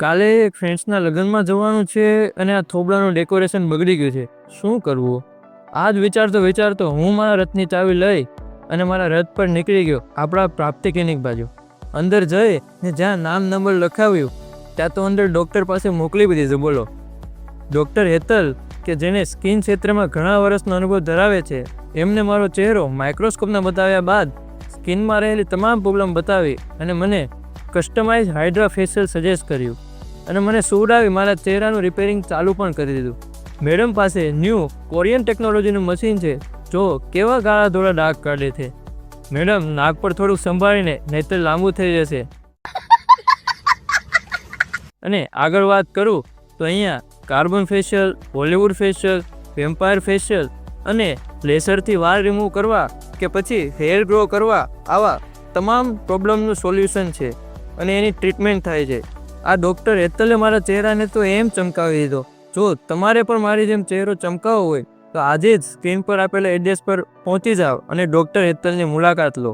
કાલે એક ફ્રેન્ડ્સના લગ્નમાં જવાનું છે અને આ થોબડાનું ડેકોરેશન બગડી ગયું છે. શું કરવું? આ જ વિચારતો હું મારા રથની ચાવી લઈ અને મારા રથ પર નીકળી ગયો આપણા પ્રાપ્તિ ક્લિનિક બાજુ. અંદર જઈ ને જ્યાં નામ નંબર લખાવ્યું ત્યાં તો અંદર ડૉક્ટર પાસે મોકલી દીધું. બોલો, ડૉક્ટર હેતલ કે જેને સ્કિન ક્ષેત્રમાં ઘણા વર્ષનો અનુભવ ધરાવે છે, એમને મારો ચહેરો માઇક્રોસ્કોપમાં બતાવ્યા બાદ સ્કિનમાં રહેલી તમામ પ્રોબ્લેમ બતાવી અને મને કસ્ટમાઇઝ હાઇડ્રા ફેશિયલ સજેસ્ટ કર્યું અને મને સૂટ આવી મારા ચહેરાનું રિપેરિંગ ચાલુ પણ કરી દીધું. મેડમ પાસે ન્યૂ કોરિયન ટેકનોલોજીનું મશીન છે. જો કેવા કાળા ધોળા ડાઘ કાઢે છે. મેડમ, નાક પર થોડુંક સંભાળીને, નહીંતર લાંબુ થઈ જશે. અને આગળ વાત કરું તો અહીંયા carbon facial, Hollywood facial, vampire facial અને લેસરથી વાળ રિમૂવ કરવા કે પછી હેર ગ્રો કરવા, આવા તમામ પ્રોબ્લેમનું સોલ્યુશન છે અને એની ટ્રીટમેન્ટ થાય છે. આ ડૉક્ટર હેતલે મારા ચહેરાને તો એમ ચમકાવી દીધો. જો તમારે પણ મારી જેમ ચહેરો ચમકાવવો હોય તો આજે જ સ્ક્રીન પર આપેલા એડ્રેસ પર પહોંચી જાઓ અને ડૉક્ટર હેતલની મુલાકાત લો.